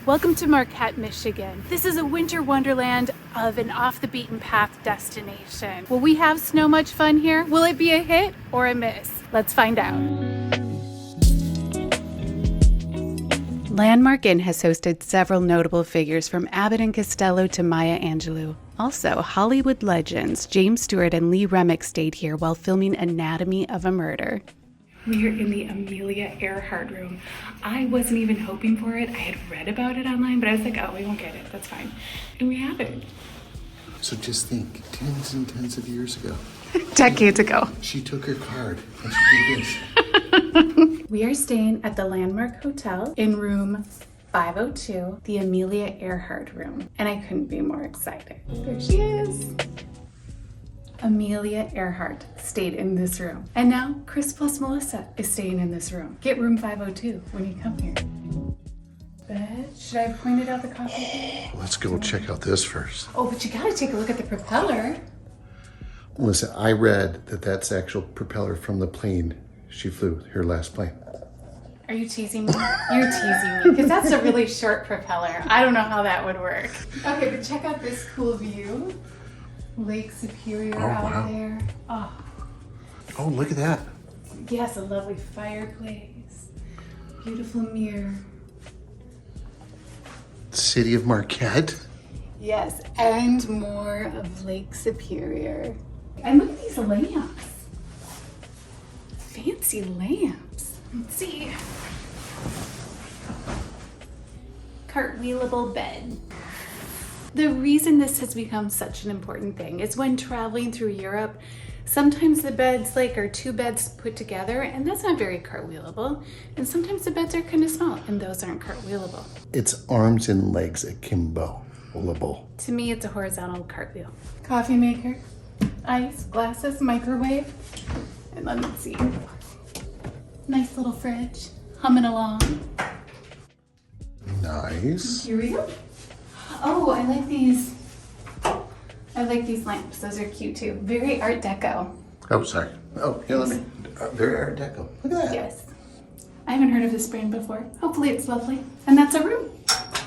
Welcome to Marquette, Michigan. This is a winter wonderland of an off-the-beaten-path destination. Will we have so much fun here? Will it be a hit or a miss? Let's find out. Landmark Inn has hosted several notable figures from Abbott and Costello to Maya Angelou. Also, Hollywood legends James Stewart and Lee Remick stayed here while filming Anatomy of a Murder. We are in the Amelia Earhart Room. I wasn't even hoping for it. I had read about it online, but I was like, oh, we won't get it. That's fine. And we have it. So just think, tens and tens of years ago. Decades ago. She took her card and she did this. We are staying at the Landmark Hotel in room 502, the Amelia Earhart Room. And I couldn't be more excited. There she is. Amelia Earhart stayed in this room. And now Chris+Melissa is staying in this room. Get room 502 when you come here. Bed. Should I have pointed out the coffee table? Let's go check out this first. Oh, but you gotta take a look at the propeller. Listen, I read that that's the actual propeller from the plane she flew, her last plane. Are you teasing me? You're teasing me, because that's a really short propeller. I don't know how that would work. Okay, but check out this cool view. Lake Superior out there. Oh, look at that. Yes, a lovely fireplace. Beautiful mirror. City of Marquette. Yes, and more of Lake Superior. And look at these lamps. Fancy lamps. Let's see. Cartwheelable bed. The reason this has become such an important thing is when traveling through Europe, sometimes the beds are two beds put together, and that's not very cartwheelable. And sometimes the beds are kind of small, and those aren't cartwheelable. It's arms and legs akimbo-able. To me, it's a horizontal cartwheel. Coffee maker, ice, glasses, microwave, and let me see. Nice little fridge, humming along. Nice. Here we go. Oh, I like these. I like these lamps. Those are cute too. Very Art Deco. Oh, sorry. Oh, here, let me. Very Art Deco. Look at that. Yes. I haven't heard of this brand before. Hopefully it's lovely. And that's a room.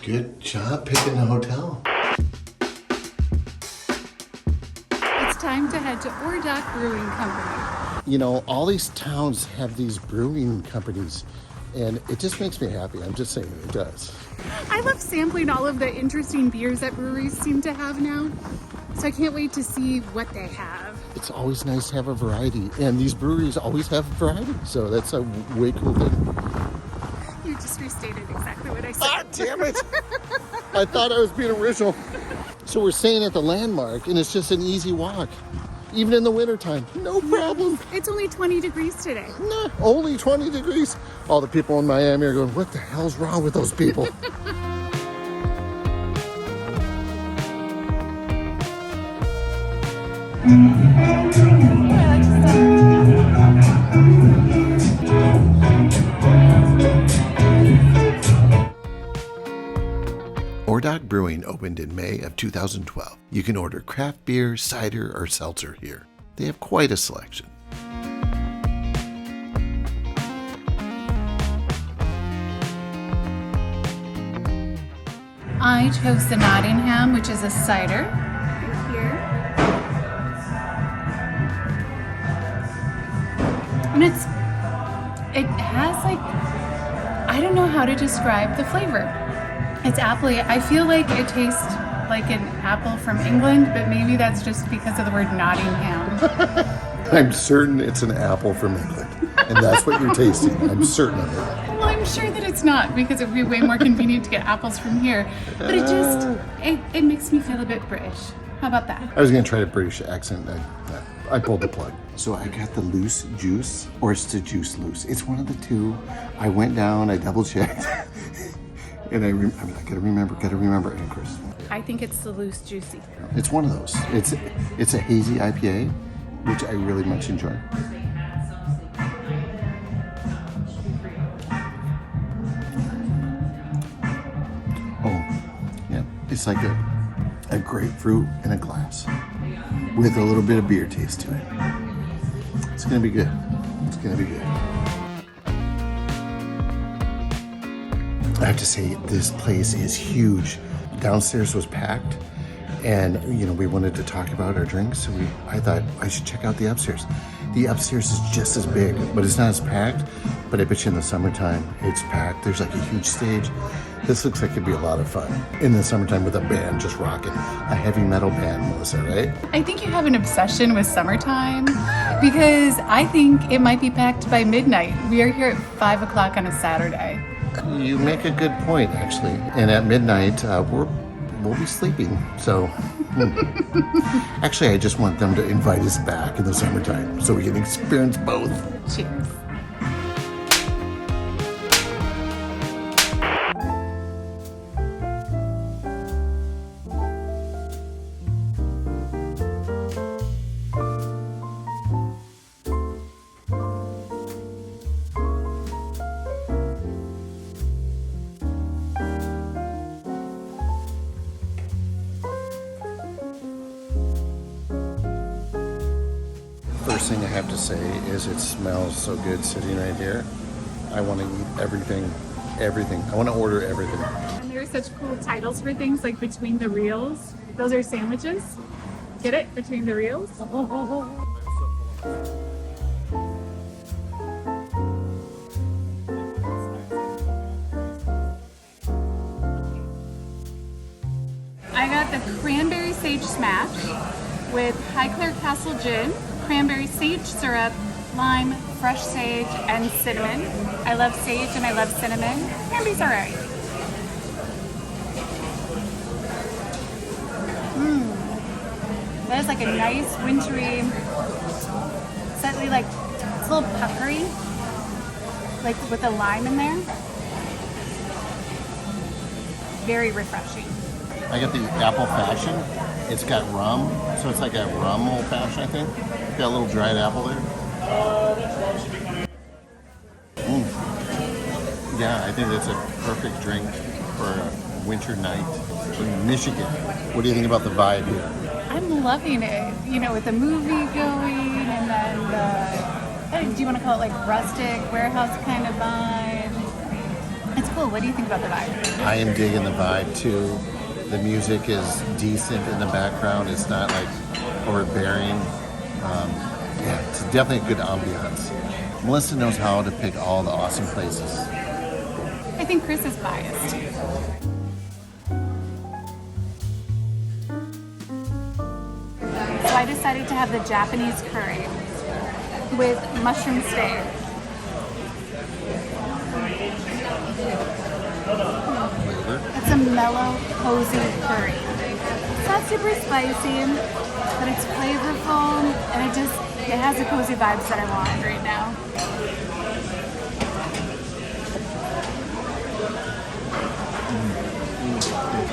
Good job picking the hotel. It's time to head to Ore Dock Brewing Company. You know, all these towns have these brewing companies, and it just makes me happy. I'm just saying, it does. I love sampling all of the interesting beers that breweries seem to have now. So I can't wait to see what they have. It's always nice to have a variety, and these breweries always have variety, so that's a way cool thing. You just restated exactly what I said. Ah, damn it! I thought I was being original. So we're staying at the Landmark, and it's just an easy walk. Even in the wintertime, no problem. It's only 20 degrees today. Nah, only 20 degrees. All the people in Miami are going, what the hell's wrong with those people? Ore Dock Brewing opened in May of 2012. You can order craft beer, cider, or seltzer here. They have quite a selection. I chose the Nottingham, which is a cider. Right here. And it has I don't know how to describe the flavor. It's appley. I feel like it tastes like an apple from England, but maybe that's just because of the word Nottingham. I'm certain it's an apple from England, and that's what you're tasting. I'm certain of it. Well, I'm sure that it's not, because it would be way more convenient to get apples from here. But it makes me feel a bit British. How about that? I was going to try a British accent. I pulled the plug. So I got the loose juice, or it's the juice loose. It's one of the two. I went down, I double checked. And I gotta remember it, Chris. I think it's the loose juicy. It's one of those. It's a hazy IPA, which I really much enjoy. Oh, yeah. It's like a grapefruit in a glass with a little bit of beer taste to it. It's gonna be good. It's gonna be good. I have to say, this place is huge. Downstairs was packed, and we wanted to talk about our drinks, so I thought I should check out the upstairs. The upstairs is just as big, but it's not as packed. But I bet you in the summertime, it's packed. There's like a huge stage. This looks like it'd be a lot of fun in the summertime with a band just rocking. A heavy metal band, Melissa, right? I think you have an obsession with summertime because I think it might be packed by midnight. We are here at 5 o'clock on a Saturday. You make a good point, actually. And at midnight, we'll be sleeping. So, actually, I just want them to invite us back in the summertime so we can experience both. Cheers. First thing I have to say is it smells so good sitting right here. I want to eat everything. I want to order everything. And there are such cool titles for things like Between the Reels. Those are sandwiches. Get it? Between the Reels? I got the cranberry sage smash with Highclere Castle gin, cranberry sage syrup, lime, fresh sage, and cinnamon. I love sage and I love cinnamon. Cranberry's alright. That is like a nice wintry, slightly like, it's a little puckery, like with a lime in there. Very refreshing. I got the apple fashion. It's got rum, so it's like a rum old fashioned, I think. It's got a little dried apple there. Yeah, I think that's a perfect drink for a winter night in Michigan. What do you think about the vibe here? I'm loving it. With the movie going, and then do you want to call it like rustic warehouse kind of vibe? It's cool. What do you think about the vibe? I am digging the vibe too. The music is decent in the background. It's not like overbearing. Yeah, it's definitely a good ambiance. Melissa knows how to pick all the awesome places. I think Chris is biased. So I decided to have the Japanese curry with mushroom steak. It's a mellow, cozy curry. It's not super spicy, but it's flavorful, and it has the cozy vibes that I want right now.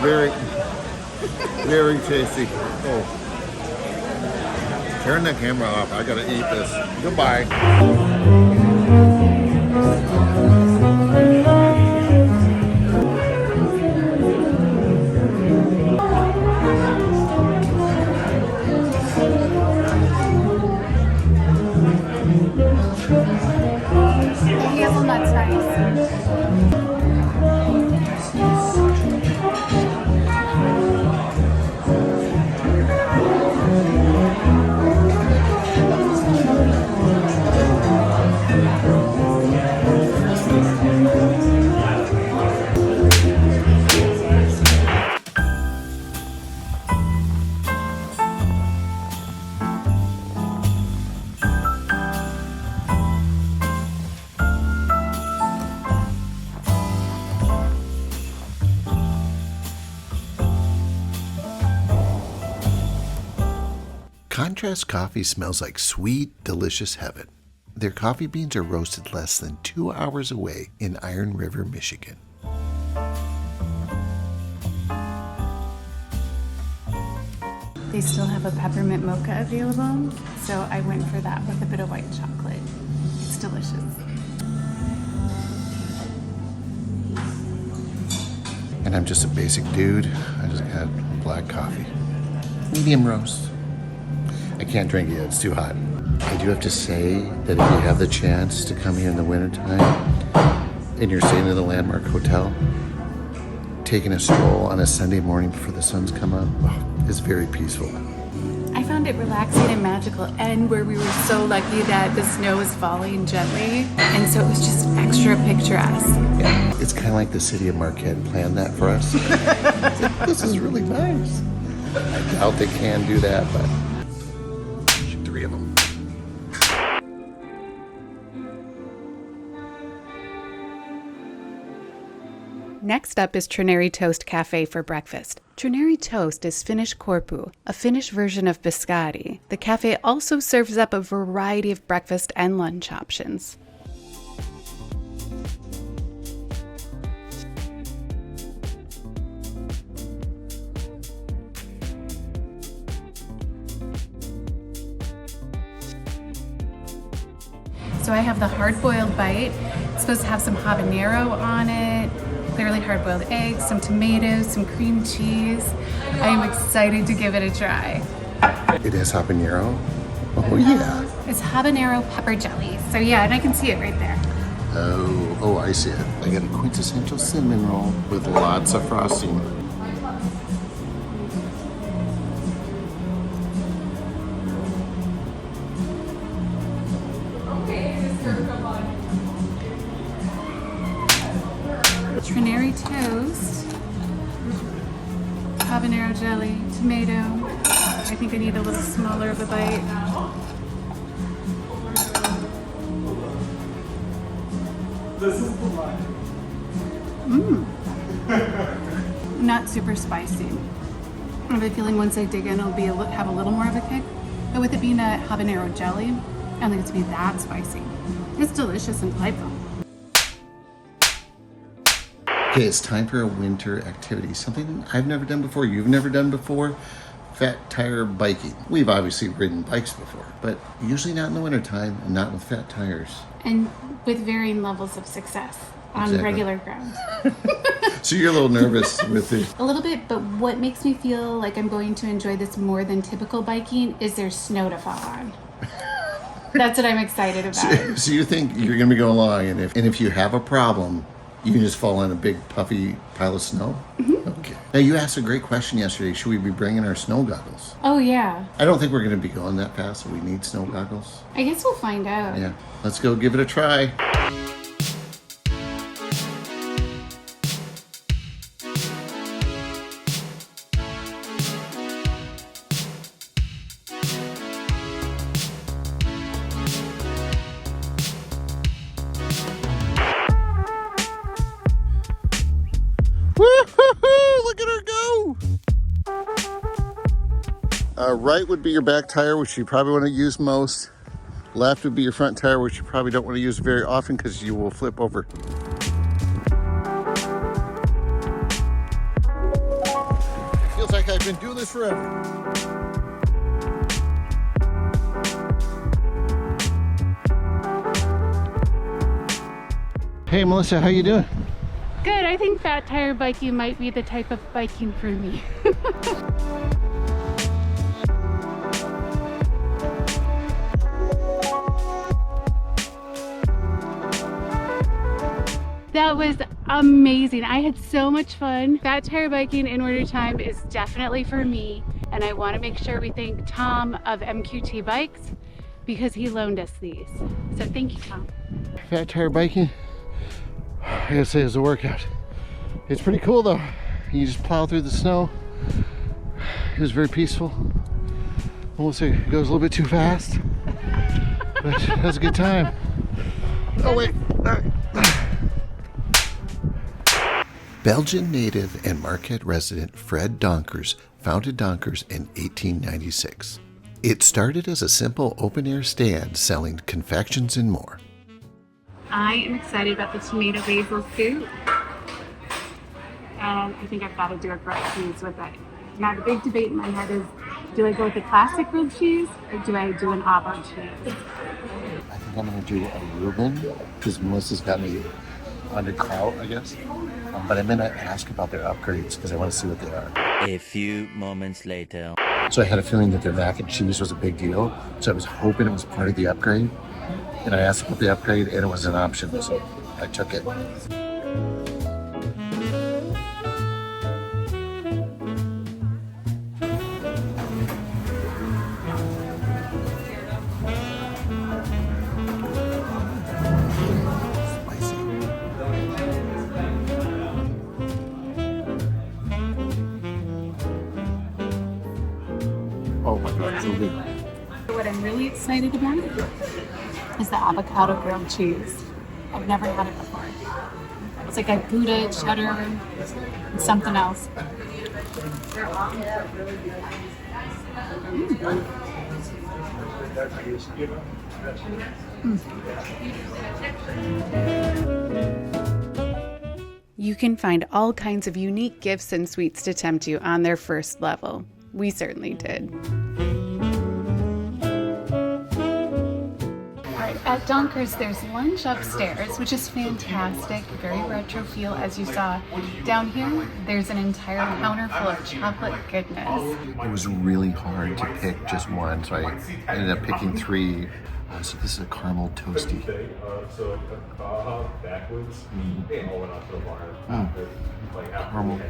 Very, very tasty. Oh. Turn the camera off. I gotta eat this. Goodbye. Hazelnut's nice. Contrast Coffee smells like sweet, delicious heaven. Their coffee beans are roasted less than 2 hours away in Iron River, Michigan. They still have a peppermint mocha available, so I went for that with a bit of white chocolate. It's delicious. And I'm just a basic dude. I just got black coffee. Medium roast. I can't drink it yet, it's too hot. I do have to say that if you have the chance to come here in the wintertime, and you're staying in the Landmark Hotel, taking a stroll on a Sunday morning before the sun's come up, is very peaceful. I found it relaxing and magical, and where we were so lucky that the snow was falling gently, and so it was just extra picturesque. Yeah. It's kind of like the city of Marquette planned that for us. This is really nice. I doubt they can do that, but 3 of them. Next up is Trenary Toast Cafe for breakfast. Trenary Toast is Finnish korpu, a Finnish version of biscotti. The cafe also serves up a variety of breakfast and lunch options. So I have the hard-boiled bite. It's supposed to have some habanero on it, clearly hard-boiled eggs, some tomatoes, some cream cheese. I am excited to give it a try. It is habanero? Oh, yeah. It's habanero pepper jelly. So yeah, and I can see it right there. Oh, I see it. I got a quintessential cinnamon roll with lots of frosting. Trenary toast, habanero jelly, tomato. I think I need a little smaller of a bite. Not super spicy. I have a feeling once I dig in, it'll be have a little more of a kick. But with it being a habanero jelly, I don't think it's gonna be that spicy. It's delicious and delightful. Okay, it's time for a winter activity. Something I've never done before, you've never done before. Fat tire biking. We've obviously ridden bikes before, but usually not in the wintertime and not with fat tires. And with varying levels of success on regular ground. So you're a little nervous with it. A little bit, but what makes me feel like I'm going to enjoy this more than typical biking is there's snow to fall on. That's what I'm excited about. So you think you're going to be going along, and if you have a problem, you can just fall on a big puffy pile of snow? Mm-hmm. Okay. Now, you asked a great question yesterday. Should we be bringing our snow goggles? Oh, yeah. I don't think we're going to be going that fast, so we need snow goggles. I guess we'll find out. Yeah. Let's go give it a try. Woo-hoo-hoo! Look at her go! Right would be your back tire, which you probably want to use most. Left would be your front tire, which you probably don't want to use very often because you will flip over. It feels like I've been doing this forever. Hey Melissa, how you doing? Good. I think fat tire biking might be the type of biking for me. That was amazing. I had so much fun. Fat tire biking in wintertime is definitely for me, and I want to make sure we thank Tom of MQT Bikes because he loaned us these. So thank you, Tom. Fat tire biking, I gotta say, is a workout. It's pretty cool though. You just plow through the snow. It was very peaceful. Almost it goes a little bit too fast, but that's a good time. Oh wait. Belgian native and Marquette resident Fred Donkers founded Donkers in 1896. It started as a simple open-air stand selling confections and more. I am excited about the tomato basil soup, and I think I've got to do a grilled cheese with it. Now the big debate in my head is, do I go with the classic grilled cheese or do I do an Auburn cheese? I think I'm going to do a Reuben because Melissa's got me under kraut, I guess. But I'm going to ask about their upgrades because I want to see what they are. A few moments later. So I had a feeling that their mac and cheese was a big deal. So I was hoping it was part of the upgrade. And I asked about the upgrade and it was an option. So I took it. Oh my God, so good. What I'm really excited about is the avocado grilled cheese. I've never had it before. It's like a Gouda, cheddar, and something else. You can find all kinds of unique gifts and sweets to tempt you on their first level. We certainly did. At Donker's, there's lunch upstairs, which is fantastic, very retro feel as you saw. Down here, there's an entire counter full of chocolate goodness. It was really hard to pick just one, so I ended up picking 3. So this is a caramel toasty. Caramel.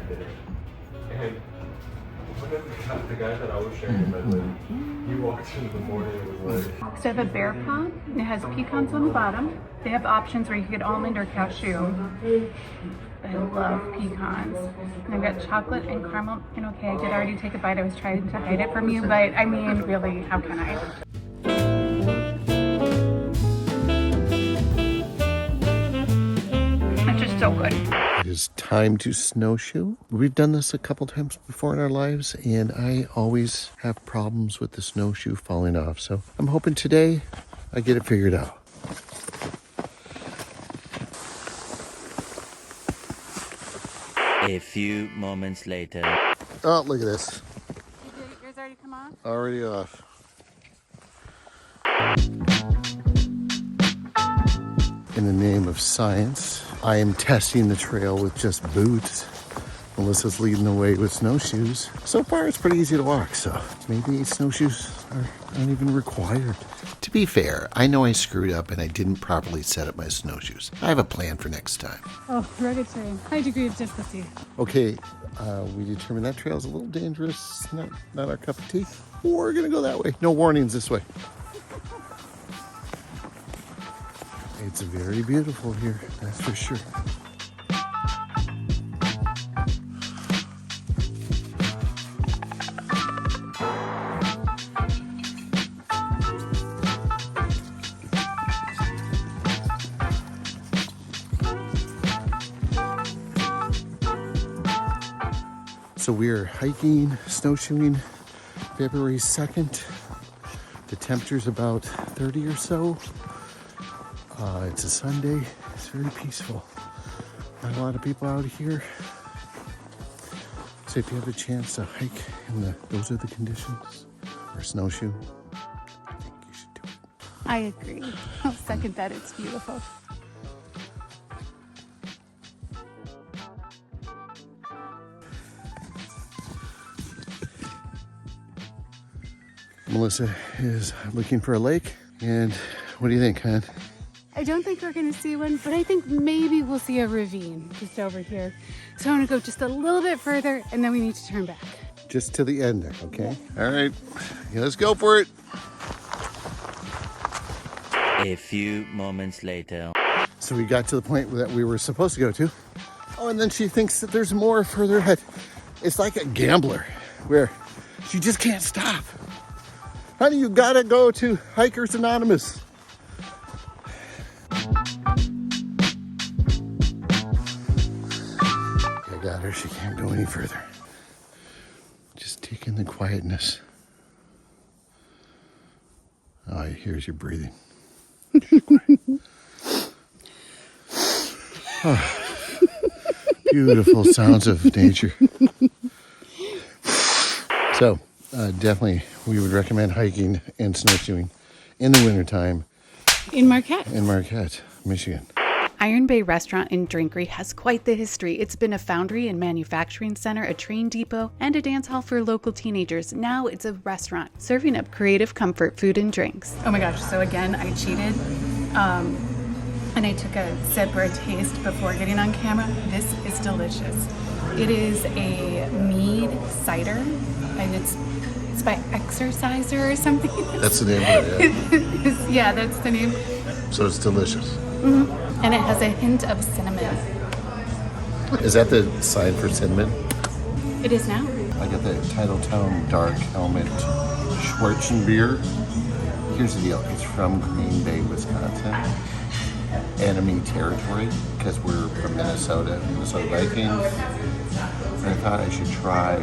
The guy that I was sharing with, he walked in the morning and was like... So I have a bear paw. It has pecans on the bottom. They have options where you can get almond or cashew. I love pecans. And I've got chocolate and caramel. And okay, I did already take a bite. I was trying to hide it from you, but I mean, really, how can I? It's just so good. It is time to snowshoe. We've done this a couple times before in our lives, and I always have problems with the snowshoe falling off. So I'm hoping today I get it figured out. A few moments later. Oh, look at this. Yours already come off? Already off. In the name of science, I am testing the trail with just boots. Melissa's leading the way with snowshoes. So far, it's pretty easy to walk, so maybe snowshoes aren't even required. To be fair, I know I screwed up and I didn't properly set up my snowshoes. I have a plan for next time. Oh, rugged terrain. High degree of difficulty. Okay, we determined that trail's a little dangerous, not our cup of tea. We're gonna go that way. No warnings this way. It's very beautiful here, that's for sure. So we are hiking, snowshoeing February 2nd. The temperature's about 30 or so. It's a Sunday. It's very peaceful. Not a lot of people out here. So if you have a chance to hike in those are the conditions, or snowshoe, I think you should do it. I agree. I'll second that. It's beautiful. Melissa is looking for a lake, and what do you think, hon? I don't think we're going to see one, but I think maybe we'll see a ravine just over here. So I want to go just a little bit further, and then we need to turn back. Just to the end there, okay? All right, yeah, let's go for it. A few moments later. So we got to the point that we were supposed to go to. Oh, and then she thinks that there's more further ahead. It's like a gambler where she just can't stop. Honey, you gotta go to Hikers Anonymous. I got her, she can't go any further. Just take in the quietness. Oh, here's your breathing. Oh, beautiful sounds of nature. So, definitely we would recommend hiking and snowshoeing in the wintertime. In Marquette. In Marquette, Michigan. Iron Bay Restaurant and Drinkery has quite the history. It's been a foundry and manufacturing center, a train depot, and a dance hall for local teenagers. Now it's a restaurant, serving up creative comfort food and drinks. Oh my gosh, so again, I cheated. and I took a sip or a taste before getting on camera. This is delicious. It is a mead cider, and it's by Exerciser or something. That's the name of it, yeah. Yeah, that's the name. So it's delicious. And it has a hint of cinnamon. Is that the sign for cinnamon? It is now. I got the Titletown Dark Helmet Schwarzenbier. Here's the deal. It's from Green Bay, Wisconsin. Enemy territory, because we're from Minnesota Vikings. And I thought I should try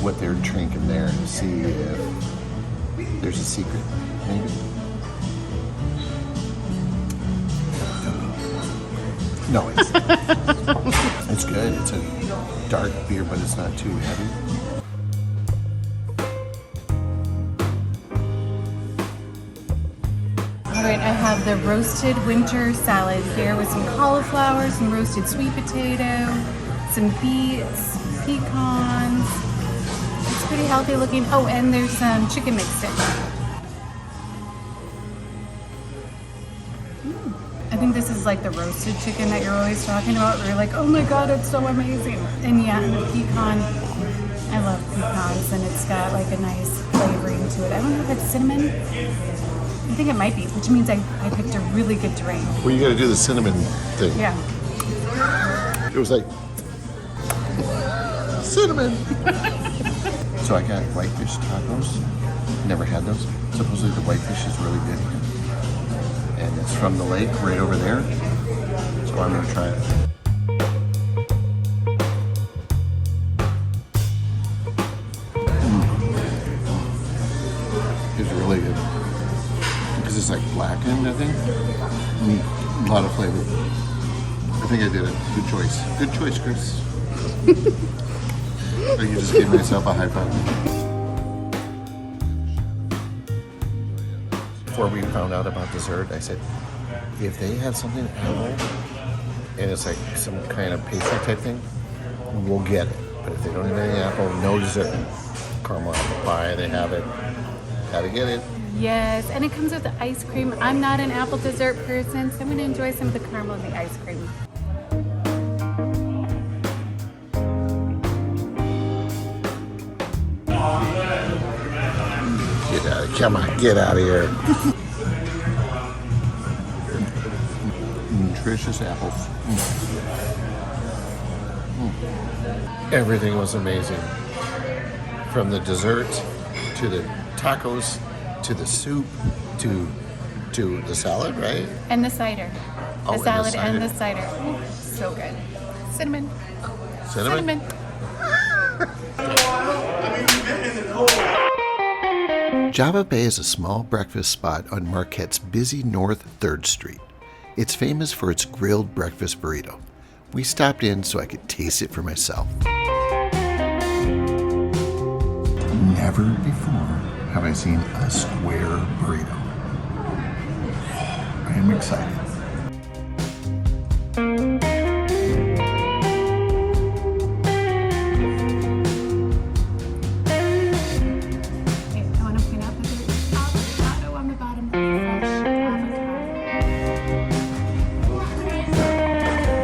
what they're drinking there to see if there's a secret, maybe. No, it's good. It's a dark beer, but it's not too heavy. All right, I have the roasted winter salad here with some cauliflower, some roasted sweet potato, some beets, pecans. It's pretty healthy looking. Oh, and there's some chicken mixed in. I think this is like the roasted chicken that you're always talking about, where you're like, oh my god, it's so amazing. And yeah, and the pecan, I love pecans, and it's got like a nice flavoring to it. I don't know if it's cinnamon. I think it might be, which means I picked a really good drink. Well, you got to do the cinnamon thing. Yeah. It was like cinnamon. So I got whitefish tacos. Never had those. Supposedly the whitefish is really good here. And it's from the lake right over there. So I'm gonna try it. It's really good. Because it's like blackened, I think. A lot of flavor. I think I did it. Good choice. Good choice, Chris. I can just give myself a high five. Before we found out about dessert, I said, if they have something apple and it's like some kind of pastry type thing, we'll get it. But if they don't have any apple, no dessert. Caramel apple pie, they have it. Gotta get it. Yes, and it comes with the ice cream. I'm not an apple dessert person, so I'm going to enjoy some of the caramel and the ice cream. Get out of, come on, get out of here. Nutritious apples. Everything was amazing. From the dessert to the tacos to the soup to the salad, right? And the cider. Oh, The salad and and the the cider. Ooh, so good. Cinnamon. Cinnamon? Java Bay is a small breakfast spot on Marquette's busy North 3rd Street. It's famous for its grilled breakfast burrito. We stopped in so I could taste it for myself. Never before have I seen a square burrito. I am excited. I want to point out that there's avocado on the bottom. Fresh avocado.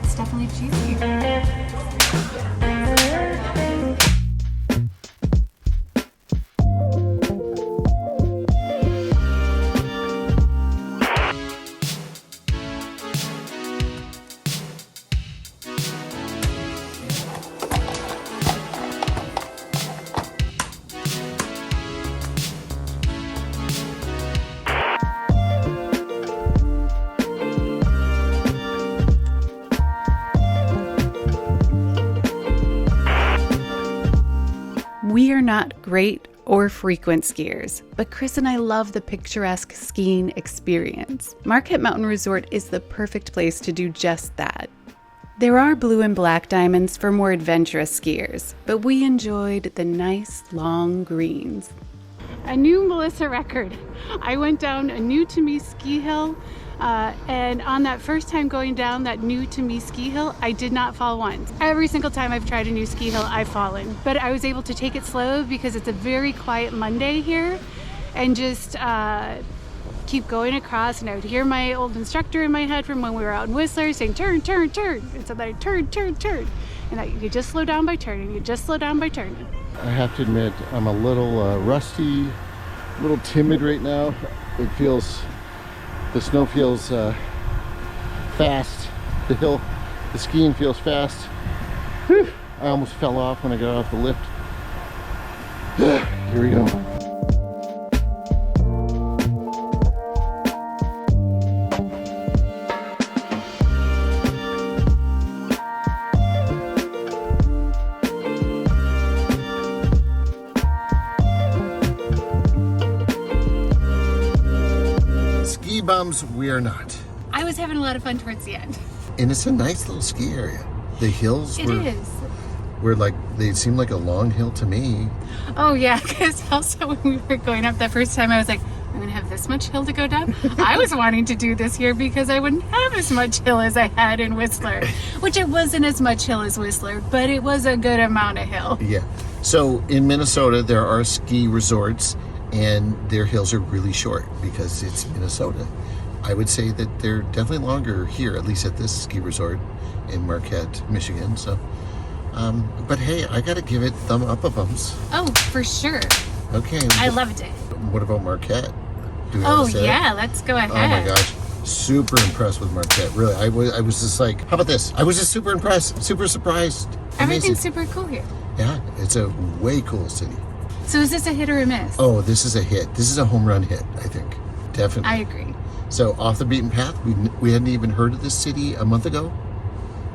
It's definitely cheesy. We are not great or frequent skiers, but Chris and I love the picturesque skiing experience. Marquette Mountain Resort is the perfect place to do just that. There are blue and black diamonds for more adventurous skiers, but we enjoyed the nice long greens. A new Melissa record. I went down a new to me ski hill, and on that first time going down that new to me ski hill, I did not fall once. Every single time I've tried a new ski hill, I've fallen. But I was able to take it slow because it's a very quiet Monday here, and just keep going across. And I would hear my old instructor in my head from when we were out in Whistler saying, turn, turn, turn. And so then I turn. And you just slow down by turning. You just slow down by turning. I have to admit, I'm a little rusty, a little timid right now. The snow feels fast. The skiing feels fast. Whew. I almost fell off when I got off the lift. Here we go. Ski bums, we are not. I was having a lot of fun towards the end. And it's a nice little ski area. The hills were like, they seemed like a long hill to me. Oh yeah, because also when we were going up that first time, I was like, I'm gonna have this much hill to go down. I was wanting to do this here because I wouldn't have as much hill as I had in Whistler, which it wasn't as much hill as Whistler, but it was a good amount of hill. Yeah. So in Minnesota, there are ski resorts and their hills are really short because it's Minnesota. I would say that they're definitely longer here, at least at this ski resort in Marquette, Michigan. So, but hey, I gotta give it thumb up a bums. Oh, for sure. Okay. I loved it. What about Marquette? Do we Oh wanna say yeah, it? let's go ahead. Oh my gosh, super impressed with Marquette. Really, I was just like, how about this? I was just super impressed, super surprised. Everything's Amazing. super cool here. Yeah, it's a way cool city. So is this a hit or a miss? Oh, this is a hit. This is a home run hit, I think. Definitely. I agree. So off the beaten path, we hadn't even heard of this city a month ago,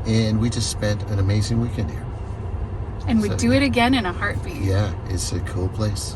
and we just spent an amazing weekend here. And we'd do it again in a heartbeat. Yeah, it's a cool place.